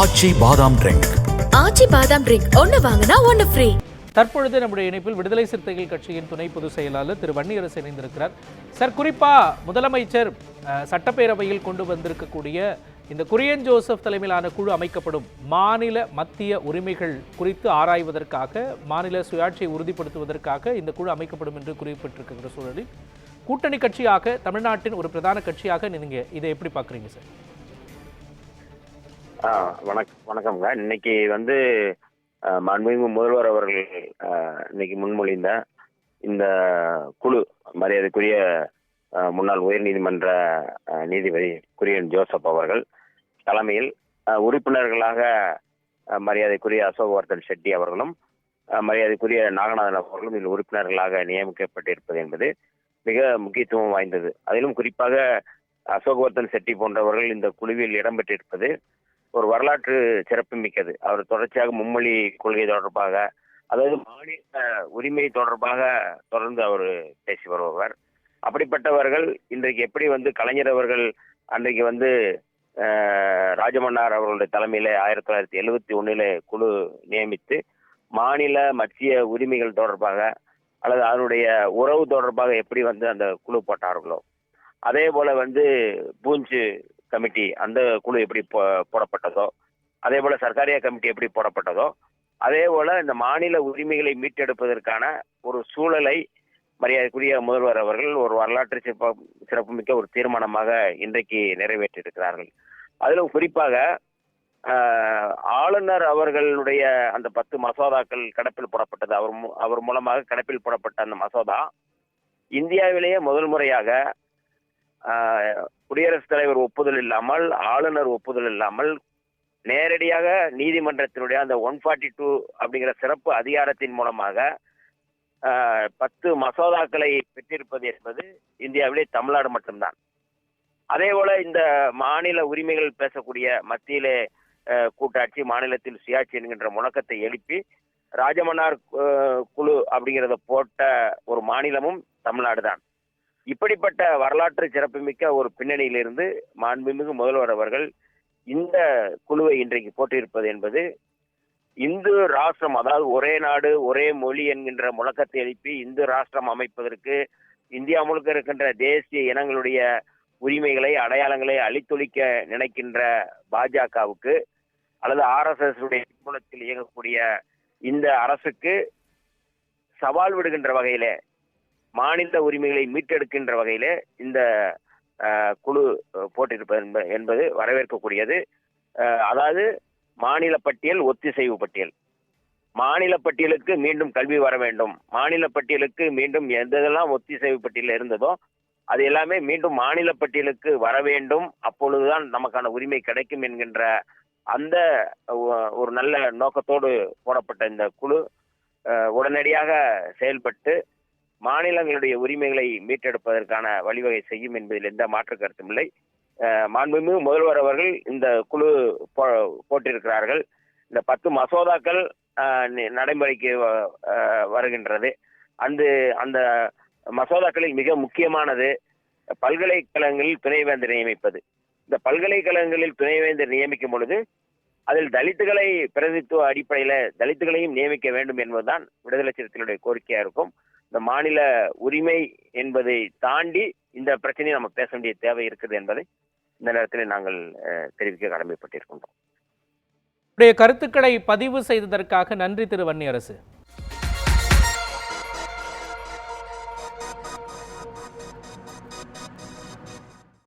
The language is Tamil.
ஆச்சி பாதாம் ட்ரிங்க். ஆச்சி பாதாம் ட்ரிங்க் ஒன்னு வாங்கினா ஒன்னு ஃப்ரீ. தற்பொழுது நம்முடைய இணைப்பில் விடுதலை சிறுத்தைகள் கட்சியின் துணை பொதுச் செயலாளர் திரு வன்னியரசு இணைந்திருக்கிறார். சார், குறிப்பா முதலமைச்சர் சட்டப்பேரவையில் கொண்டு வந்திருக்கக்கூடிய இந்த குரியன் ஜோசப் தலைமையிலான குழு அமைக்கப்படும் மாநில மத்திய உரிமைகள் குறித்து ஆராய்வதற்காக, மாநில சுயாட்சியை உறுதிப்படுத்துவதற்காக இந்த குழு அமைக்கப்படும் என்று குறிப்பிட்டிருக்கிற சூழலில் கூட்டணி கட்சியாக, தமிழ்நாட்டின் ஒரு பிரதான கட்சியாக நீங்க இதை எப்படி பாக்குறீங்க சார்? வணக்கம்ங்க. இன்னைக்கு மாண்புமிகு முதல்வர் அவர்கள் இன்னைக்கு முன்மொழிந்த இந்த குழு, மரியாதைக்குரிய முன்னாள் உயர்நீதிமன்ற நீதிபதி குரியன் ஜோசப் அவர்கள் தலைமையில் உறுப்பினர்களாக மரியாதைக்குரிய அசோக்வர்தன் ஷெட்டி அவர்களும் மரியாதைக்குரிய நாகநாதன் அவர்களும் இதில் உறுப்பினர்களாக நியமிக்கப்பட்டிருப்பது என்பது மிக முக்கியத்துவம் வாய்ந்தது. அதிலும் குறிப்பாக அசோக்வர்தன் ஷெட்டி போன்றவர்கள் இந்த குழுவில் இடம்பெற்றிருப்பது ஒரு வரலாற்று சிறப்பு மிக்கது. அவர் தொடர்ச்சியாக மும்மொழி கொள்கை தொடர்பாக, அதாவது மாநில உரிமை தொடர்பாக தொடர்ந்து அவர் பேசி வருபவர். அப்படிப்பட்டவர்கள் இன்றைக்கு எப்படி கலைஞர் அவர்கள் அன்றைக்கு ராஜமன்னார் அவர்களுடைய தலைமையில 1971 குழு நியமித்து மாநில மத்திய உரிமைகள் தொடர்பாக அல்லது அதனுடைய உறவு தொடர்பாக எப்படி அந்த குழு போட்டார்களோ, அதே போல பூஞ்ச் கமிட்டி அந்த குழு எப்படி போடப்பட்டதோ, அதே போல சர்க்காரியா கமிட்டி எப்படி போடப்பட்டதோ, அதே போல இந்த மாநில உரிமைகளை மீட்டெடுப்பதற்கான ஒரு சூழலை மரியாதைக்குரிய முதல்வர் அவர்கள் ஒரு வரலாற்று சிறப்புமிக்க ஒரு தீர்மானமாக இன்றைக்கு நிறைவேற்றியிருக்கிறார்கள். அதிலும் குறிப்பாக ஆளுநர் அவர்களுடைய அந்த 10 மசோதாக்கள் கிடப்பில் போடப்பட்டது. அவர் மூலமாக கிடப்பில் போடப்பட்ட அந்த மசோதா இந்தியாவிலேயே முதல் முறையாக குடியரசுத் தலைவர் ஒப்புதல் இல்லாமல், ஆளுநர் ஒப்புதல் இல்லாமல் நேரடியாக நீதிமன்றத்தினுடைய அந்த 142 அப்படிங்கிற சிறப்பு அதிகாரத்தின் மூலமாக 10 மசோதாக்களை பெற்றிருப்பது என்பது இந்தியாவிலே தமிழ்நாடு மட்டும்தான். அதே போல இந்த மாநில உரிமைகள் பேசக்கூடிய மத்தியிலே கூட்டாட்சி, மாநிலத்தில் சுயாட்சி என்கின்ற முழக்கத்தை எழுப்பி ராஜமன்னார் குழு அப்படிங்கிறத போட்ட ஒரு மாநிலமும் தமிழ்நாடு தான். இப்படிப்பட்ட வரலாற்று சிறப்புமிக்க ஒரு பின்னணியிலிருந்து மாண்புமிகு முதல்வர் அவர்கள் இந்த குழுவை இன்றைக்கு போட்டிருப்பது என்பது இந்து ராஷ்டிரம், அதாவது ஒரே நாடு ஒரே மொழி என்கின்ற முழக்கத்தை எழுப்பி இந்து ராஷ்டிரம் அமைப்பதற்கு இந்தியா முழுக்க இருக்கின்ற தேசிய இனங்களுடைய உரிமைகளை, அடையாளங்களை அழித்தொழிக்க நினைக்கின்ற பாஜகவுக்கு அல்லது RSS உடைய மூலத்தில் இயங்கக்கூடிய இந்த அரசுக்கு சவால் விடுகின்ற வகையிலே, மாநில உரிமைகளை மீட்டெடுக்கின்ற வகையிலே இந்த குழு போட்டிருப்பது என்பது வரவேற்கக்கூடியது. அதாவது மாநில பட்டியல், ஒத்திசைவு பட்டியல், மாநில பட்டியலுக்கு மீண்டும் கல்வி வர வேண்டும், மாநில பட்டியலுக்கு மீண்டும் எதெல்லாம் ஒத்திசைவு பட்டியல் இருந்ததோ அது எல்லாமே மீண்டும் மாநில பட்டியலுக்கு வர வேண்டும், அப்பொழுதுதான் நமக்கான உரிமை கிடைக்கும் என்கின்ற அந்த ஒரு நல்ல நோக்கத்தோடு போடப்பட்ட இந்த குழு உடனடியாக செயல்பட்டு மாநிலங்களுடைய உரிமைகளை மீட்டெடுப்பதற்கான வழிவகை செய்யும் என்பதில் எந்த மாற்று கருத்தும் இல்லை. மாண்புமிகு முதல்வர் அவர்கள் இந்த குழு போட்டிருக்கிறார்கள். இந்த 10 மசோதாக்கள் நடைமுறைக்கு வருகின்றது. அந்த மசோதாக்களில் மிக முக்கியமானது பல்கலைக்கழகங்களில் துணைவேந்தர் நியமிப்பது. இந்த பல்கலைக்கழகங்களில் துணைவேந்தர் நியமிக்கும் பொழுது அதில் தலித்துகளை பிரதித்துவ அடிப்படையில தலித்துகளையும் நியமிக்க வேண்டும் என்பதுதான் விடுதலை சிறுத்தைகளுடைய கோரிக்கையா இருக்கும். இந்த மாநில உரிமை என்பதை தாண்டி இந்த பிரச்சனையை நம்ம பேச வேண்டிய தேவை இருக்குது என்பதை இந்த நேரத்தில் நாங்கள் தெரிவிக்க கடமைப்பட்டிருக்கின்றோம். கருத்துக்களை பதிவு செய்ததற்காக நன்றி திரு வன்னியரசு.